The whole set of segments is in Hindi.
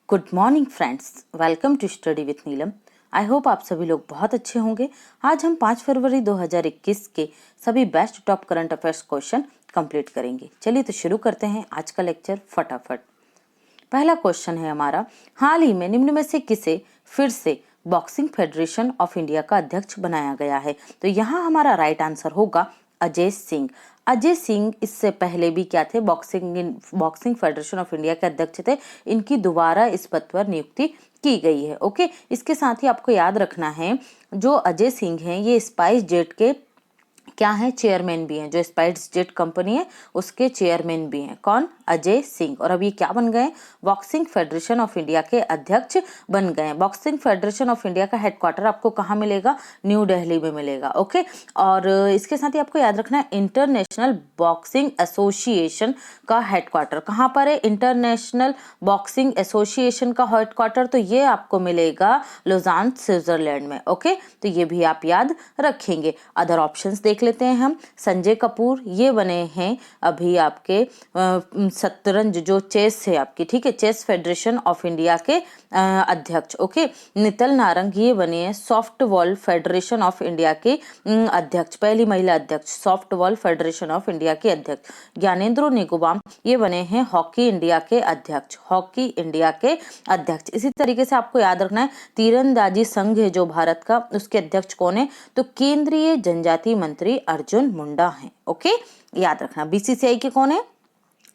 Good morning friends, welcome to study with Neelam. I hope आप सभी लोग बहुत अच्छे होंगे। आज हम 5 फरवरी 2021 के सभी best top current affairs question complete करेंगे। चलिए तो शुरू करते हैं आज का लेक्चर फटाफट। पहला क्वेश्चन है हमारा, हाल ही में निम्न में से किसे फिर से बॉक्सिंग फेडरेशन ऑफ इंडिया का अध्यक्ष बनाया गया है? तो यहाँ हमारा राइट आंसर होगा अजय सिंह। अजय सिंह इससे पहले भी क्या थे? बॉक्सिंग फेडरेशन ऑफ इंडिया के अध्यक्ष थे। इनकी दोबारा इस पद पर नियुक्ति की गई है। ओके, इसके साथ ही आपको याद रखना है, जो अजय सिंह हैं ये स्पाइस जेट के क्या है? चेयरमैन भी हैं। जो स्पाइस जेट कंपनी है उसके चेयरमैन भी हैं। कौन? अजय सिंह। और अब ये क्या बन गए? बॉक्सिंग फेडरेशन ऑफ इंडिया के अध्यक्ष बन गए। बॉक्सिंग फेडरेशन ऑफ इंडिया का हेडक्वार्टर आपको कहाँ मिलेगा? न्यू दिल्ली में मिलेगा। ओके, और इसके साथ ही आपको याद रखना है, इंटरनेशनल बॉक्सिंग एसोसिएशन का हेडक्वार्टर कहाँ पर है? इंटरनेशनल बॉक्सिंग एसोसिएशन का हेडक्वार्टर तो ये आपको मिलेगा लुजान, स्विट्जरलैंड में। ओके, तो ये भी आप याद रखेंगे। अदर ऑप्शंस देख लेते हैं हम। संजय कपूर ये बने हैं अभी आपके शतरंज जो चेस है आपकी, ठीक है, चेस फेडरेशन ऑफ इंडिया के अध्यक्ष। ओके, नितल नारंग ये बने हैं soft ball federation of India के अध्यक्ष, पहली महिला अध्यक्ष soft ball federation of India के अध्यक्ष। ज्ञानेंद्रो निगुबाम ये बने हैं हॉकी इंडिया के अध्यक्ष, हॉकी इंडिया के अध्यक्ष। इसी तरीके से आपको याद रखना है, तीरंदाजी संघ है जो भारत का, उसके अध्यक्ष कौन है? तो केंद्रीय जनजाति मंत्री अर्जुन मुंडा हैं। ओके, याद रखना। बीसीसीआई के कौन है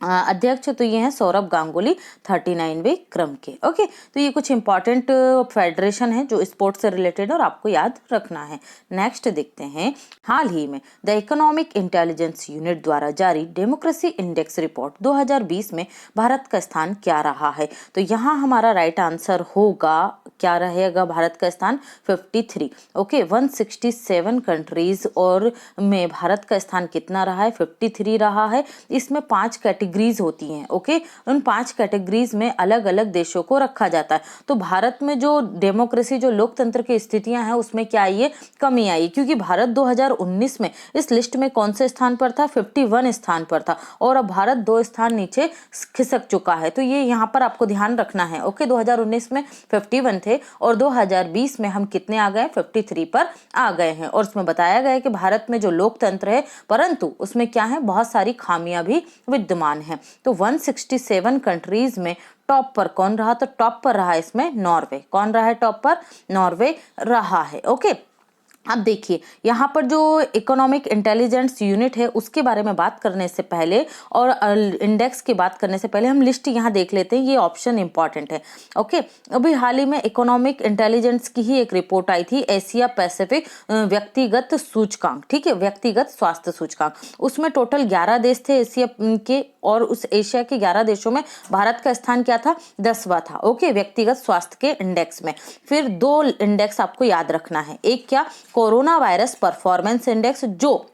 अध्यक्ष? तो ये हैं सौरभ गांगुली 39वें क्रम के। ओके, तो ये कुछ इंपॉर्टेंट फेडरेशन है जो स्पोर्ट्स से रिलेटेड और आपको याद रखना है। नेक्स्ट देखते हैं, हाल ही में द इकोनॉमिक इंटेलिजेंस यूनिट द्वारा जारी डेमोक्रेसी इंडेक्स रिपोर्ट 2020 में भारत का स्थान क्या रहा है? तो यहाँ हमारा राइट आंसर होगा, क्या रहेगा भारत का स्थान? 53। ओके, 167 कंट्रीज और में भारत का स्थान कितना रहा है? 53 रहा है। इसमें 5 कैटेगरीज होती हैं। ओके, उन 5 कैटेगरीज में अलग अलग देशों को रखा जाता है। तो भारत में जो डेमोक्रेसी, जो लोकतंत्र की स्थितियां हैं, उसमें क्या आई है? कमी आई, क्योंकि भारत 2019 में इस लिस्ट में कौन से स्थान पर था? 51 स्थान पर था, और अब भारत 2 स्थान नीचे खिसक चुका है। तो ये यहाँ पर आपको ध्यान रखना है। ओके, 2019 में 51 थे और 2020 में हम कितने आ गए? 53 पर आ गए हैं। और उसमें बताया गया है कि भारत में जो लोकतंत्र है, परंतु उसमें क्या है? बहुत सारी खामियां भी विद्यमान हैं। तो 167 कंट्रीज में टॉप पर कौन रहा? तो टॉप पर रहा इसमें नॉर्वे। कौन रहा है टॉप पर? नॉर्वे रहा है। ओके, अब देखिए यहाँ पर जो इकोनॉमिक इंटेलिजेंस यूनिट है उसके बारे में बात करने से पहले और इंडेक्स की बात करने से पहले हम लिस्ट यहाँ देख लेते हैं। ये ऑप्शन इंपॉर्टेंट है। ओके, अभी हाल ही में इकोनॉमिक इंटेलिजेंस की ही एक रिपोर्ट आई थी, एशिया पैसिफिक व्यक्तिगत सूचकांक, ठीक है, व्यक्तिगत स्वास्थ्य सूचकांक। उसमें टोटल 11 देश थे एशिया के, और उस एशिया के 11 देशों में भारत का स्थान क्या था? 10वां था। ओके, व्यक्तिगत स्वास्थ्य के इंडेक्स में। फिर 2 इंडेक्स आपको याद रखना है। एक क्या? कोरोना वायरस परफॉर्मेंस इंडेक्स, जो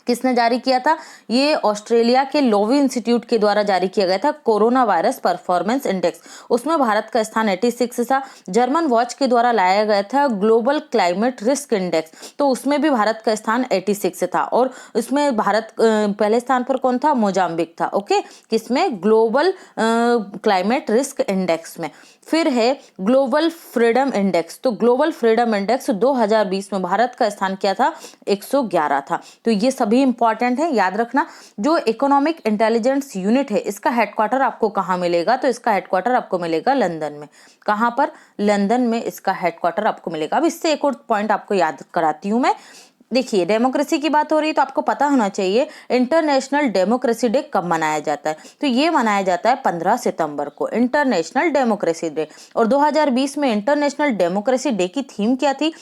किसने जारी किया था? ये ऑस्ट्रेलिया के लोवी इंस्टीट्यूट के द्वारा जारी किया गया था, कोरोना वायरस परफॉर्मेंस इंडेक्स। उसमें भारत का स्थान 86 था। जर्मन वॉच के द्वारा लाया गया था ग्लोबल क्लाइमेट रिस्क इंडेक्स, तो उसमें भी भारत का स्थान 86 था, और उसमें भारत पहले स्थान पर कौन था? मोजाम्बिक था। ओके, किसमें? ग्लोबल क्लाइमेट रिस्क इंडेक्स में। फिर है ग्लोबल फ्रीडम इंडेक्स, तो ग्लोबल फ्रीडम इंडेक्स 2020 में भारत का स्थान क्या था? 111 था। तो ये सभी इंपॉर्टेंट है, याद रखना। जो इकोनॉमिक इंटेलिजेंस यूनिट है इसका हेडक्वार्टर आपको कहाँ मिलेगा? तो इसका हेडक्वार्टर आपको मिलेगा लंदन में। कहाँ पर? लंदन में इसका हेडक्वार्टर आपको मिलेगा। अब इससे एक और पॉइंट आपको याद कराती हूँ मैं। देखिए, डेमोक्रेसी की बात हो रही है तो आपको पता होना चाहिए इंटरनेशनल डेमोक्रेसी डे कब मनाया जाता है? तो ये मनाया जाता है 15 सितंबर को, इंटरनेशनल डेमोक्रेसी डे। और 2020 में इंटरनेशनल डेमोक्रेसी डे की थीम क्या थी?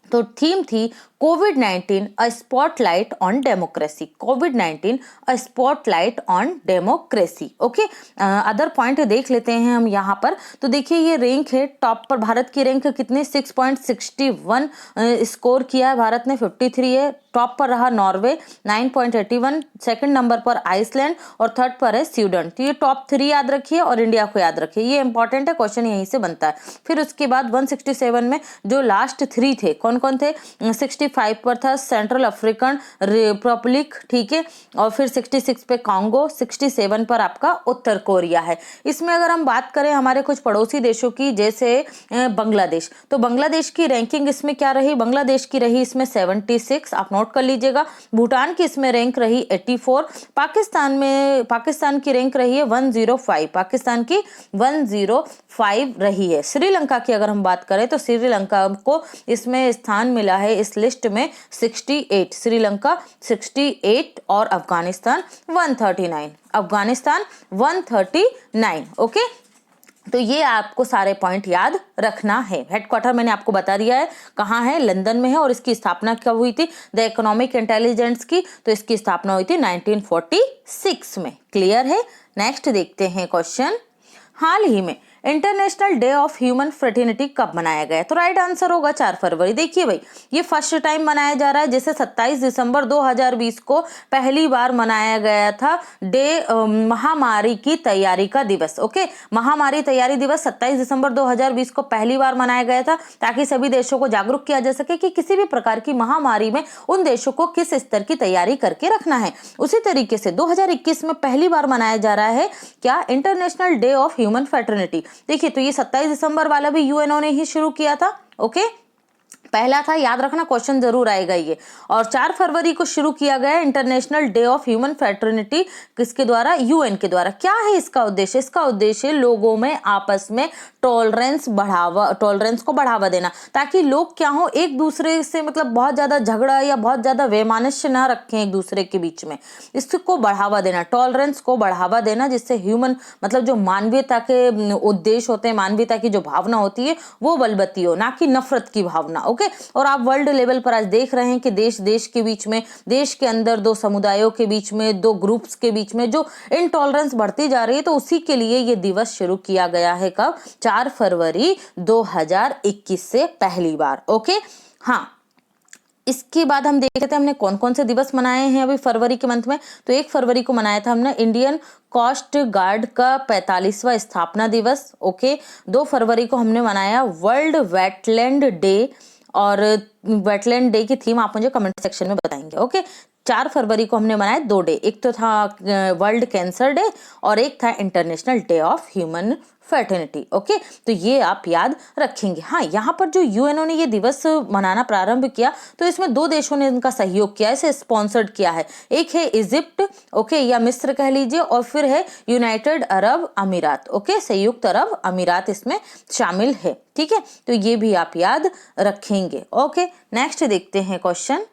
तो थीम थी कोविड-19 अ स्पॉटलाइट ऑन डेमोक्रेसी। कोविड-19 a spotlight on democracy. Okay, other point देख लेते हैं हम यहाँ पर। तो देखिए, ये रैंक है टॉप पर, भारत की रैंक कितने? 6.61 स्कोर किया है भारत ने, 53 है। टॉप पर रहा नॉर्वे 9.81, सेकंड नंबर पर आइसलैंड, और थर्ड पर है स्वीडन। तो ये टॉप 3 याद रखिए और इंडिया को याद रखिए, ये इंपॉर्टेंट है, क्वेश्चन यहीं से बनता है। फिर उसके बाद 167 में जो लास्ट 3 थे, कौन कौन थे? 60 65 पर था सेंट्रल अफ्रीकन रिपब्लिक, ठीक है, और फिर 66 पे कॉन्गो, 67 पर आपका उत्तर कोरिया है। इसमें अगर हम बात करें हमारे कुछ पड़ोसी देशों की, जैसे बांग्लादेश, तो बांग्लादेश की रैंकिंग इसमें क्या रही, बांग्लादेश की रही इसमें 76, आप नोट कर लीजिएगा। भूटान की इसमें रैंक रही 84, पाकिस्तान की रैंक रही है 105, पाकिस्तान की 105 रही है। श्रीलंका की अगर हम बात करें तो श्रीलंका को इसमें स्थान मिला है इस लिस्ट में 68, श्रीलंका 68 और अफगानिस्तान 139, अफगानिस्तान 139। ओके, तो ये आपको सारे पॉइंट याद रखना है। हेडक्वार्टर मैंने आपको बता दिया है कहाँ है, लंदन में है, और इसकी स्थापना कब हुई थी, द इकोनॉमिक इंटेलिजेंस की, तो इसकी स्थापना हुई थी 1946 में। क्लियर है। नेक्स्ट देखते हैं क्वेश्चन, हाल ही में international day of human fraternity कब मनाया गया है, तो राइट आंसर होगा 4 फरवरी। देखिए भाई, ये फर्स्ट टाइम मनाया जा रहा है, जैसे 27 दिसंबर 2020 को पहली बार मनाया गया था डे महामारी की तैयारी का दिवस। ओके, महामारी तैयारी दिवस 27 दिसंबर 2020 को पहली बार मनाया गया था, ताकि सभी देशों को जागरूक किया जा सके कि किसी भी प्रकार की महामारी में उन देशों को किस स्तर की तैयारी करके रखना है। उसी तरीके से 2021 में पहली बार मनाया जा रहा है क्या, international day of human fraternity. देखिए, तो ये 27 दिसंबर वाला भी यूएनओ ने ही शुरू किया था। ओके, पहला था, याद रखना, क्वेश्चन जरूर आएगा ये। और 4 फरवरी को शुरू किया गया international day of human fraternity, किसके द्वारा, यूएन के द्वारा। क्या है इसका उद्देश्य, इसका उद्देश्य लोगों में आपस में टॉलरेंस को बढ़ावा देना, ताकि लोग क्या हो, एक दूसरे से मतलब बहुत ज्यादा झगड़ा या बहुत ज्यादा वैमनस्य ना रखें एक दूसरे के बीच में, इसको बढ़ावा देना, टॉलरेंस को बढ़ावा देना, जिससे ह्यूमन मतलब जो मानवीयता के उद्देश्य होते हैं, मानवीयता की जो भावना होती है वो बलवती हो, ना कि नफरत की भावना। ओके, और आप वर्ल्ड लेवल पर आज देख रहे हैं कि देश के बीच में, देश के अंदर दो समुदायों के बीच में, दो ग्रुप्स के बीच में जो इनटॉलरेंस बढ़ती जा रही है, तो उसी के लिए ये दिवस शुरू किया गया है। कब, 4 फरवरी 2021 से पहली बार। ओके, हाँ, इसके बाद हम देखते हैं हमने कौन कौन से दिवस मनाए हैं अभी फरवरी के मंथ में। तो 1 फरवरी को मनाया था हमने इंडियन कोस्ट गार्ड का 45वां स्थापना दिवस। ओके, 2 फरवरी को हमने मनाया वर्ल्ड वेटलैंड डे, और वेटलैंड डे की थीम आप मुझे कमेंट सेक्शन में बताएंगे। ओके, 4 फरवरी को हमने मनाया 2 डे, एक तो था वर्ल्ड कैंसर डे और एक था international day of human fraternity. Okay, तो ये आप याद रखेंगे। हाँ, यहाँ पर जो यूएनओ ने ये दिवस मनाना प्रारंभ किया, तो इसमें 2 देशों ने इनका सहयोग किया, इसे स्पॉन्सर्ड किया है। एक है इजिप्ट, ओके, या मिस्र कह लीजिए, और फिर है यूनाइटेड अरब अमीरात। ओके, संयुक्त अरब अमीरात इसमें शामिल है। ठीक है, तो ये भी आप याद रखेंगे। ओके, नेक्स्ट देखते हैं क्वेश्चन,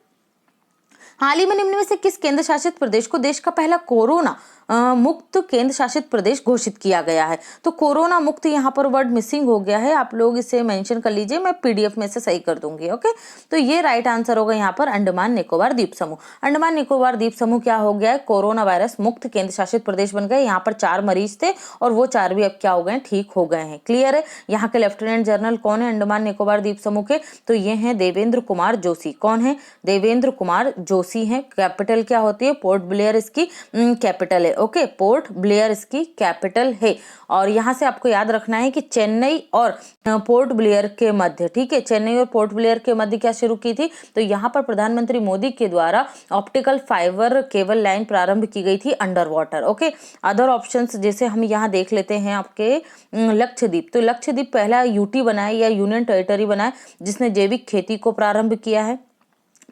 हाल ही में निम्न में से किस केंद्र शासित प्रदेश को देश का पहला कोरोना मुक्त केंद्र शासित प्रदेश घोषित किया गया है। तो कोरोना मुक्त यहाँ पर वर्ड मिसिंग हो गया है, आप लोग इसे मेंशन कर लीजिए, मैं पीडीएफ में से सही कर दूंगी। ओके, तो ये राइट आंसर होगा यहाँ पर अंडमान निकोबार द्वीप समूह। अंडमान निकोबार द्वीप समूह क्या हो गया है, कोरोना वायरस मुक्त केंद्र शासित प्रदेश बन गए। यहाँ पर 4 मरीज थे और वो 4 भी अब क्या हो गए, ठीक हो गए हैं। क्लियर है। यहाँ के लेफ्टिनेंट जनरल कौन है अंडमान निकोबार द्वीप समूह के, तो ये हैं देवेंद्र कुमार जोशी। कौन है, देवेंद्र कुमार जोशी हैं। कैपिटल क्या होती है, पोर्ट ब्लेयर इसकी कैपिटल है। ओके, पोर्ट ब्लेयर इसकी कैपिटल है। और यहाँ से आपको याद रखना है कि चेन्नई और पोर्ट ब्लेयर के मध्य, ठीक है, चेन्नई और पोर्ट ब्लेयर के मध्य क्या शुरू की थी, तो यहाँ पर प्रधानमंत्री मोदी के द्वारा ऑप्टिकल फाइबर केबल लाइन प्रारंभ की गई थी under water. Okay, other options जैसे हम यहाँ देख लेते हैं आपके लक्षद्वीप, तो लक्षद्वीप पहला यूटी बना है या यूनियन टेरिटरी बना है जिसने जैविक खेती को प्रारंभ किया है।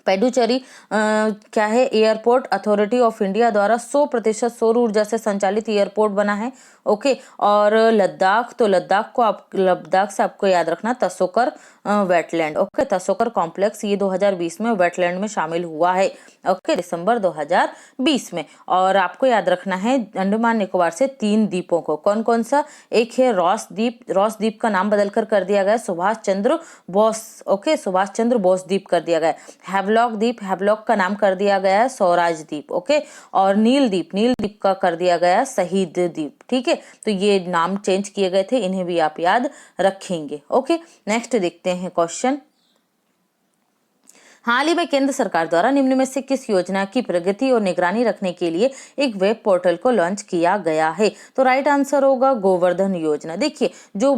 पेडुचेरी क्या है, एयरपोर्ट अथॉरिटी ऑफ इंडिया द्वारा 100% सौर ऊर्जा से संचालित एयरपोर्ट बना है। ओके, और लद्दाख, तो लद्दाख से आपको याद रखना तसोकर वेटलैंड। ओके, तसोकर कॉम्प्लेक्स ये 2020 में वेटलैंड में शामिल हुआ है। ओके, दिसंबर 2020 में। और आपको याद रखना है अंडमान निकोबार से 3 द्वीपों को, कौन कौन सा, एक है रॉस द्वीप, रॉस द्वीप का नाम बदलकर कर दिया गया सुभाष चंद्र बोस। ओके, सुभाष चंद्र बोस द्वीप कर दिया गया। हैवलॉक द्वीप, हैवलॉक का नाम कर दिया गया है स्वराज द्वीप। ओके, और नील द्वीप का कर दिया गया शहीद द्वीप। ठीक है, तो ये नाम चेंज किए गए थे, इन्हें भी आप याद रखेंगे। ओके, नेक्स्ट देखते हैं क्वेश्चन, हाल ही में केंद्र सरकार द्वारा निम्न में से किस योजना की प्रगति और निगरानी रखने के लिए एक वेब पोर्टल को लॉन्च किया गया है? तो राइट आंसर होगा गोवर्धन योजना। देखिए, जो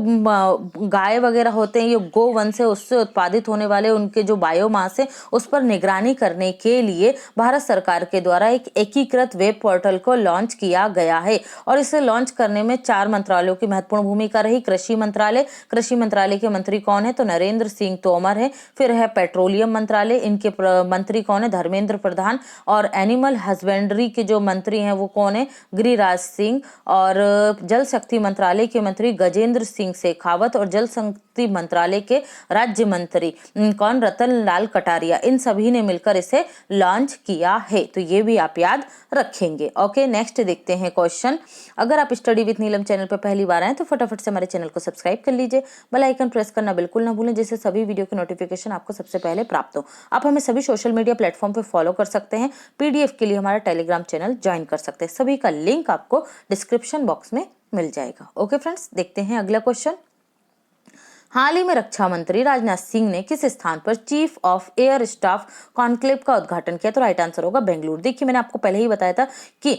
गाय वगैरह होते हैं, ये गोवन से उससे उत्पादित होने वाले उनके जो बायोमास है उस पर निगरानी करने के लिए भारत सरकार के द्वारा एक एकीकृत वेब पोर्टल को लॉन्च किया गया है। और इसे लॉन्च करने में 4 मंत्रालयों की महत्वपूर्ण भूमिका रही। कृषि मंत्रालय के मंत्री कौन है? तो नरेंद्र सिंह तोमर है। फिर है पेट्रोलियम मंत्रालय, इनके मंत्री कौन है? धर्मेंद्र प्रधान। और एनिमल हस्बेंड्री के जो मंत्री हैं वो कौन है? गिरिराज सिंह। और जल शक्ति मंत्रालय के मंत्री गजेंद्र सिंह शेखावत। और जल शक्ति मंत्रालय के राज्य मंत्री कौन? रतन लाल कटारिया। इन सभी ने मिलकर इसे लॉन्च किया है, तो ये भी आप याद रखेंगे। ओके, नेक्स्ट देखते हैं क्वेश्चन। अगर आप स्टडी विद नीलम चैनल पर पहली बार आए तो फटाफट से हमारे चैनल को सब्सक्राइब कर लीजिए, बेल आइकन प्रेस करना बिल्कुल ना भूलें, जिससे सभी वीडियो की नोटिफिकेशन आपको सबसे पहले प्राप्त हो। आप हमें सभी सोशल मीडिया प्लेटफॉर्म पे फॉलो कर सकते हैं। पीडीएफ के लिए हमारा टेलीग्राम चैनल ज्वाइन कर सकते हैं, सभी का लिंक आपको डिस्क्रिप्शन बॉक्स में मिल जाएगा। ओके फ्रेंड्स, देखते हैं अगला क्वेश्चन। हाल ही में रक्षा मंत्री राजनाथ सिंह ने किस स्थान पर chief of air staff conclave का उद्घाटन किया? तो राइट आंसर होगा बेंगलुरु। देखिए, मैंने आपको पहले ही बताया था कि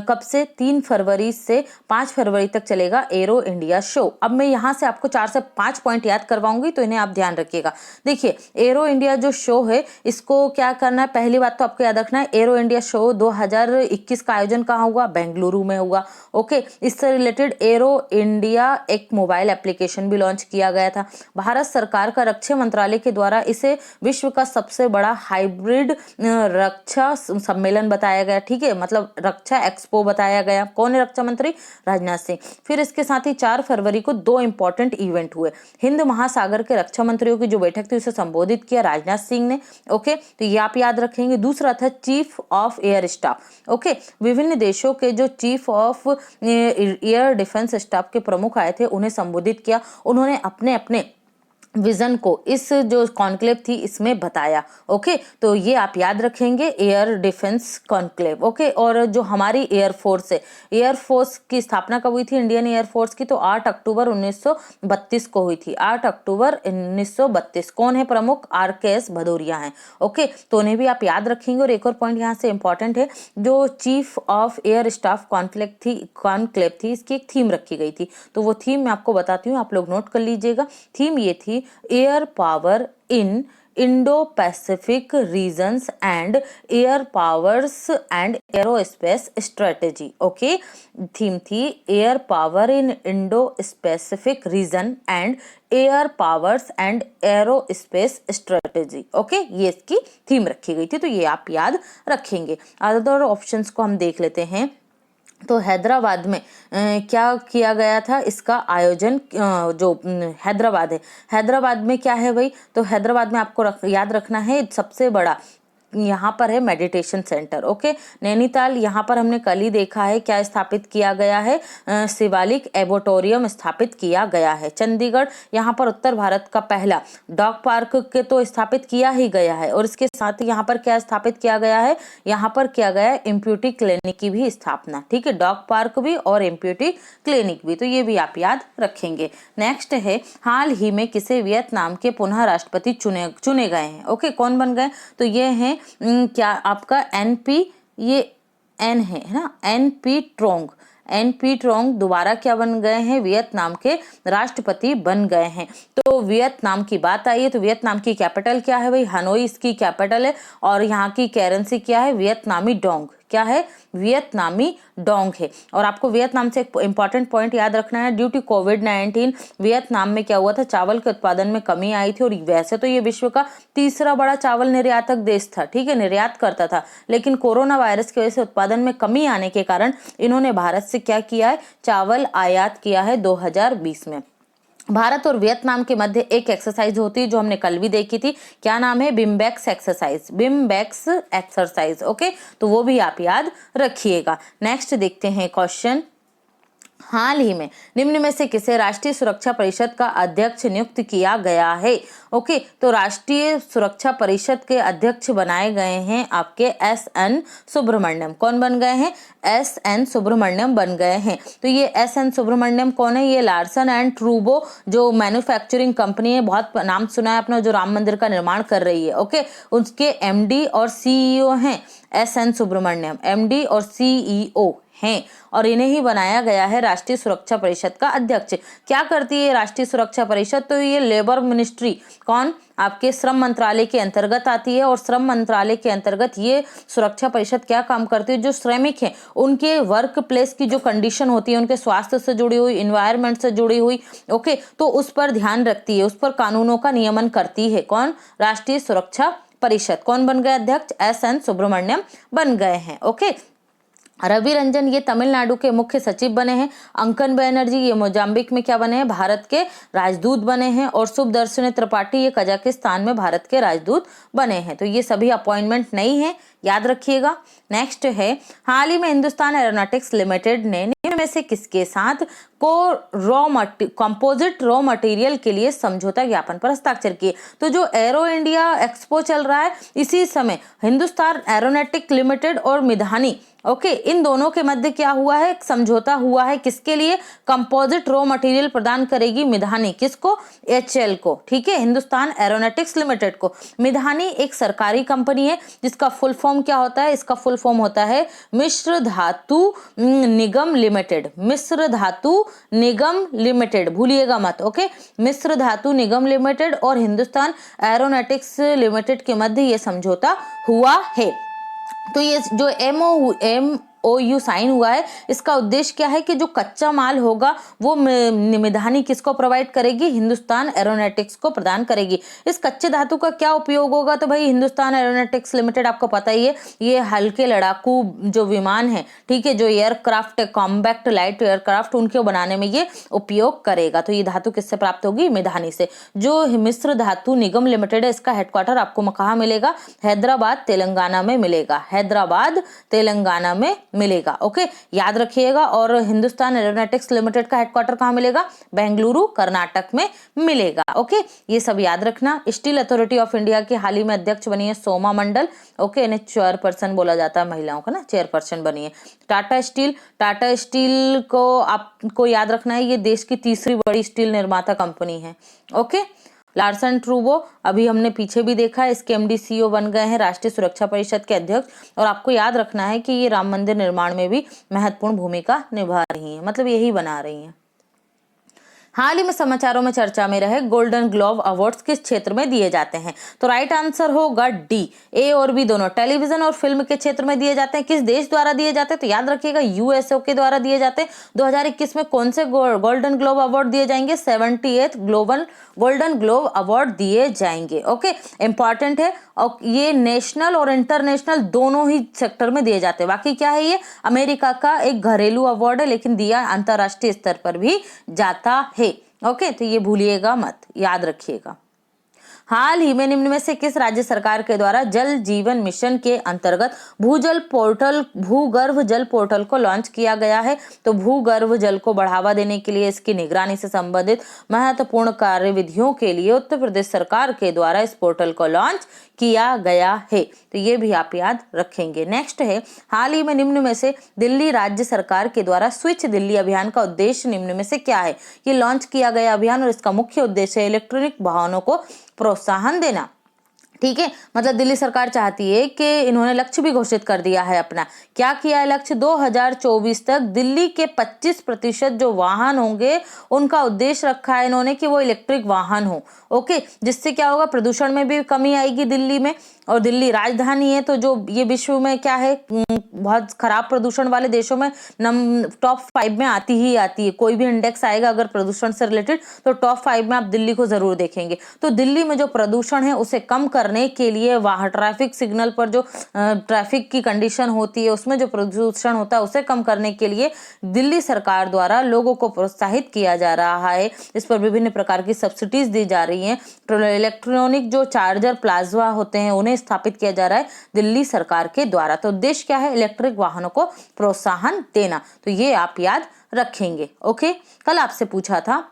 कब से 3 फरवरी से 5 फरवरी तक चलेगा एरो इंडिया शो। अब मैं यहाँ से आपको 4 से 5 पॉइंट याद करवाऊंगी, तो इन्हें आप ध्यान रखिएगा। देखिए, एरो इंडिया जो शो है इसको क्या करना है? पहली बात तो आपको याद रखना है, एरो इंडिया शो 2021 का आयोजन कहाँ हुआ? बेंगलुरु में हुआ। ओके, इससे रिलेटेड एरो इंडिया एक मोबाइल एप्लीकेशन भी लॉन्च किया गया था। भारत सरकार का रक्षा मंत्रालय के द्वारा इसे विश्व का सबसे बड़ा हाइब्रिड रक्षा सम्मेलन बताया गया। ठीक है, मतलब रक्षा एक्सपो बताया गया। कौन है रक्षा मंत्री? राजनाथ सिंह। फिर इसके साथ ही 4 फरवरी को 2 इंपॉर्टेंट इवेंट हुए। हिंद महासागर के रक्षा मंत्रियों की जो बैठक थी उसे संबोधित किया राजनाथ सिंह ने। ओके, तो ये आप याद रखेंगे। दूसरा था chief of air staff. Okay, विभिन्न देशों के जो chief of air defence staff के प्रमुख आए थे उन्हें संबोधित किया। उन्होंने अपने अपने विजन को इस जो कॉन्क्लेव थी इसमें बताया। ओके, तो ये आप याद रखेंगे, एयर डिफेंस कॉन्क्लेव। ओके, और जो हमारी एयरफोर्स है, एयरफोर्स की स्थापना कब हुई थी इंडियन एयरफोर्स की? तो 8 अक्टूबर 1932 को हुई थी। 8 अक्टूबर 1932। कौन है प्रमुख? RKS भदौरिया हैं। ओके, तो उन्हें भी आप याद रखेंगे। और एक और पॉइंट यहाँ से इंपॉर्टेंट है, जो chief of air staff conclave थी, इसकी एक थीम रखी गई थी। तो वो थीम मैं आपको बताती हूँ, आप लोग नोट कर लीजिएगा। थीम ये थी, air power in Indo Pacific regions and air powers and aerospace strategy. Okay, theme थी air power in Indo Pacific region and air powers and aerospace strategy. Okay, ये इसकी थीम रखी गई थी, तो ये आप याद रखेंगे। अदर ऑप्शंस को हम देख लेते हैं। तो हैदराबाद में क्या किया गया था? इसका आयोजन जो हैदराबाद है, हैदराबाद में क्या है भाई? तो हैदराबाद में आपको याद रखना है सबसे बड़ा यहाँ पर है मेडिटेशन सेंटर। ओके, नैनीताल यहाँ पर हमने कल ही देखा है क्या स्थापित किया गया है? शिवालिक एबोटोरियम स्थापित किया गया है। चंडीगढ़ यहाँ पर उत्तर भारत का पहला डॉग पार्क के तो स्थापित किया ही गया है। और इसके साथ ही यहाँ पर क्या स्थापित किया गया है? यहाँ पर किया गया है इम्प्यूटी क्लिनिक की भी स्थापना। ठीक है, डॉग पार्क भी और इम्प्यूटी क्लिनिक भी, तो ये भी आप याद रखेंगे। नेक्स्ट है, हाल ही में किसे वियतनाम के पुनः राष्ट्रपति चुने गए हैं? ओके, कौन बन गए? तो ये हैं क्या आपका NP, ये N है ना, NP ट्रोंग दोबारा क्या बन गए हैं? वियतनाम के राष्ट्रपति बन गए हैं। तो वियतनाम की बात आई है, तो वियतनाम की कैपिटल क्या है भाई? हनोई इसकी कैपिटल है। और यहाँ की करेंसी क्या है? वियतनामी डोंग। क्या है? वियतनामी डोंग है। और आपको वियतनाम से एक इंपॉर्टेंट पॉइंट याद रखना है, ड्यू टू कोविड-19 वियतनाम में क्या हुआ था? चावल के उत्पादन में कमी आई थी। और वैसे तो ये विश्व का तीसरा बड़ा चावल निर्यातक देश था, ठीक है, निर्यात करता था, लेकिन कोरोना वायरस की वजह से उत्पादन में कमी आने के कारण इन्होंने भारत से क्या किया है? चावल आयात किया है 2020 में। भारत और वियतनाम के मध्य एक एक्सरसाइज होती है जो हमने कल भी देखी थी, क्या नाम है? बिम्बेक्स एक्सरसाइज। ओके, तो वो भी आप याद रखिएगा। नेक्स्ट देखते हैं क्वेश्चन। हाल ही में निम्न में से किसे राष्ट्रीय सुरक्षा परिषद का अध्यक्ष नियुक्त किया गया है? ओके, तो राष्ट्रीय सुरक्षा परिषद के अध्यक्ष बनाए गए हैं आपके एस.एन. सुब्रमण्यम। कौन बन गए हैं? एस.एन. सुब्रमण्यम बन गए हैं। तो ये एस.एन. सुब्रमण्यम कौन है? ये लार्सन एंड ट्रूबो जो मैन्युफैक्चरिंग कंपनी है, बहुत नाम सुना है अपना, जो राम मंदिर का निर्माण कर रही है। ओके, उसके एमडी और सीईओ हैं एस.एन. सुब्रमण्यम, एमडी और सीईओ हैं, और इन्हें ही बनाया गया है राष्ट्रीय सुरक्षा परिषद का अध्यक्ष। क्या करती है राष्ट्रीय सुरक्षा परिषद? तो ये लेबर मिनिस्ट्री, कौन? आपके श्रम मंत्रालय के अंतर्गत आती है, और श्रम मंत्रालय के अंतर्गत ये सुरक्षा परिषद क्या काम करती है? जो श्रमिक हैं उनके वर्क प्लेस की जो कंडीशन होती है, उनके स्वास्थ्य से जुड़ी हुई, इन्वायरमेंट से जुड़ी हुई, ओके, तो उस पर ध्यान रखती है, उस पर कानूनों का नियमन करती है। कौन? राष्ट्रीय सुरक्षा परिषद। कौन बन गए अध्यक्ष? एस.एन. सुब्रमण्यम बन गए हैं। ओके, रवि रंजन ये तमिलनाडु के मुख्य सचिव बने हैं। अंकन बैनर्जी ये मोजाम्बिक में क्या बने हैं? भारत के राजदूत बने हैं। और सुबदर्शन त्रिपाठी ये कजाकिस्तान में भारत के राजदूत बने हैं। तो ये सभी अपॉइंटमेंट नहीं है, याद रखिएगा। नेक्स्ट है, हाल ही में हिंदुस्तान एरोनॉटिक्स लिमिटेड ने निम्न में से किसके साथ कंपोजिट रॉ मटेरियल के लिए समझौता ज्ञापन पर हस्ताक्षर किए? तो जो एरो इंडिया एक्सपो चल रहा है, इसी समय हिंदुस्तान एरोनॉटिक्स लिमिटेड और मिधानी, ओके, इन दोनों के मध्य क्या हुआ है? एक समझौता हुआ है। किसके लिए? कंपोजिट रॉ मटेरियल प्रदान करेगी मिधानी। किसको? एचएल को। ठीक है, हिंदुस्तान एरोनॉटिक्स लिमिटेड को। मिधानी एक सरकारी कंपनी है जिसका फुल फॉर्म क्या होता है? इसका फुल फॉर्म होता है मिश्र धातु निगम लिमिटेड। मिश्र धातु निगम लिमिटेड, भूलिएगा मत। ओके, मिश्र धातु निगम लिमिटेड और हिंदुस्तान एरोनॉटिक्स लिमिटेड के मध्य ये समझौता हुआ है। तो ये जो MOU साइन हुआ है, इसका उद्देश्य क्या है कि जो कच्चा माल होगा वो मिधानी किसको प्रोवाइड करेगी? हिंदुस्तान एरोनॉटिक्स को प्रदान करेगी। इस कच्चे धातु का क्या उपयोग होगा? तो भाई हिंदुस्तान एरोनॉटिक्स लिमिटेड आपको पता ही है, ये हल्के लड़ाकू जो विमान है, ठीक है, जो एयरक्राफ्ट, कॉम्बैक्ट लाइट एयरक्राफ्ट, उनके बनाने में ये उपयोग करेगा। तो ये धातु किससे प्राप्त होगी? मिधानी से। जो मिश्र धातु निगम लिमिटेड है, इसका हेडक्वार्टर आपको कहाँ मिलेगा? हैदराबाद तेलंगाना में मिलेगा। हैदराबाद तेलंगाना में मिलेगा। ओके, याद रखिएगा। और हिंदुस्तान एरोनॉटिक्स लिमिटेड का हेडक्वार्टर कहाँ मिलेगा? बेंगलुरु कर्नाटक में मिलेगा। ओके, ये सब याद रखना। स्टील अथॉरिटी ऑफ इंडिया के हाल ही में अध्यक्ष बनी है सोमा मंडल। ओके, इन्हें चेयरपर्सन बोला जाता है, महिलाओं का ना, चेयरपर्सन बनी है। टाटा स्टील को आपको याद रखना है, ये देश की तीसरी बड़ी स्टील निर्माता कंपनी है। ओके, लार्सन ट्रूबो अभी हमने पीछे भी देखा, इसके एमडी सीईओ बन गए हैं, राष्ट्रीय सुरक्षा परिषद के अध्यक्ष। और आपको याद रखना है कि ये राम मंदिर निर्माण में भी महत्वपूर्ण भूमिका निभा रही हैं, मतलब यही बना रही हैं। हाल ही में समाचारों में चर्चा में रहे गोल्डन ग्लोब अवार्ड्स किस क्षेत्र में दिए जाते हैं? तो राइट आंसर होगा डी। ए और बी दोनों टेलीविजन और फिल्म के क्षेत्र में दिए जाते हैं। किस देश द्वारा दिए जाते हैं? तो याद रखिएगा यूएसए के द्वारा दिए जाते हैं। 2021 में कौन से गोल्डन ग्लोब अवार्ड दिए जाएंगे? 78th global golden globe award दिए जाएंगे। ओके, इंपॉर्टेंट है। और ये नेशनल और इंटरनेशनल दोनों ही सेक्टर में दिए जाते हैं। बाकी क्या है? ये अमेरिका का एक घरेलू अवार्ड है, लेकिन दिया अंतरराष्ट्रीय स्तर पर भी जाता है। ओके, तो ये भूलिएगा मत, याद रखिएगा। हाल ही में निम्न में से किस राज्य सरकार के द्वारा जल जीवन मिशन के अंतर्गत भूगर्भ जल पोर्टल को लॉन्च किया गया है? तो भूगर्भ जल को बढ़ावा देने के लिए, इसकी निगरानी से संबंधित महत्वपूर्ण कार्यविधियों के लिए उत्तर प्रदेश सरकार के द्वारा इस पोर्टल को लॉन्च किया गया है। तो ये भी आप याद रखेंगे। नेक्स्ट है, हाल ही में निम्न में से दिल्ली राज्य सरकार के द्वारा स्विच दिल्ली अभियान का उद्देश्य निम्न में से क्या है? ये लॉन्च किया गया अभियान और इसका मुख्य उद्देश्य है इलेक्ट्रॉनिक वाहनों को प्रोत्साहन देना। ठीक है, मतलब दिल्ली सरकार चाहती है कि इन्होंने लक्ष्य भी घोषित कर दिया है अपना। क्या किया है लक्ष्य? 2024 तक दिल्ली के 25% जो वाहन होंगे उनका उद्देश्य रखा है इन्होंने कि वो इलेक्ट्रिक वाहन हो। ओके, जिससे क्या होगा? प्रदूषण में भी कमी आएगी दिल्ली में। और दिल्ली राजधानी है, तो जो ये विश्व में क्या है, बहुत खराब प्रदूषण वाले देशों में टॉप 5 में आती ही आती है। कोई भी इंडेक्स आएगा अगर प्रदूषण से रिलेटेड, तो टॉप 5 में आप दिल्ली को जरूर देखेंगे। तो दिल्ली में जो प्रदूषण है उसे कम करने के लिए वहाँ ट्रैफिक सिग्नल पर जो ट्रैफिक की कंडीशन होती है, उसमें जो प्रदूषण होता है उसे कम करने के लिए दिल्ली सरकार द्वारा लोगों को प्रोत्साहित किया जा रहा है। इस पर विभिन्न प्रकार की सब्सिडीज दी जा रही हैं। इलेक्ट्रॉनिक जो चार्जर प्लाज्मा होते हैं उन्हें में स्थापित किया जा रहा है दिल्ली सरकार के द्वारा। तो उद्देश्य क्या है? इलेक्ट्रिक वाहनों को प्रोत्साहन देना। तो ये आप याद रखेंगे। ओके, कल आपसे पूछा था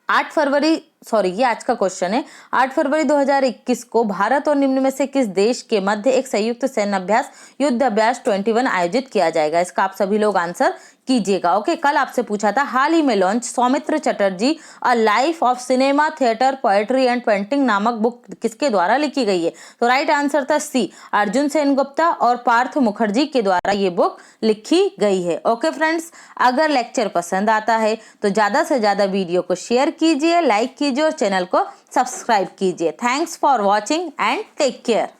8 फरवरी, सॉरी ये आज का क्वेश्चन है, 8 फरवरी 2021 को भारत और निम्न में से किस देश के मध्य एक संयुक्त सैन्य अभ्यास युद्ध अभ्यास 21 आयोजित किया जाएगा? इसका आप सभी लोग आंसर कीजिएगा। ओके, कल आपसे पूछा था हाल ही में launch Soumitra Chatterjee a life of cinema theatre poetry and painting नामक बुक किसके द्वारा लिखी गई है? तो राइट आंसर था सी, अर्जुन सेनगुप्ता और पार्थ मुखर्जी के द्वारा ये बुक लिखी गई है। ओके फ्रेंड्स, अगर लेक्चर पसंद आता है तो ज्यादा से ज्यादा वीडियो को शेयर कीजिए, लाइक कीजिए और चैनल को सब्सक्राइब कीजिए। Thanks for watching and take care.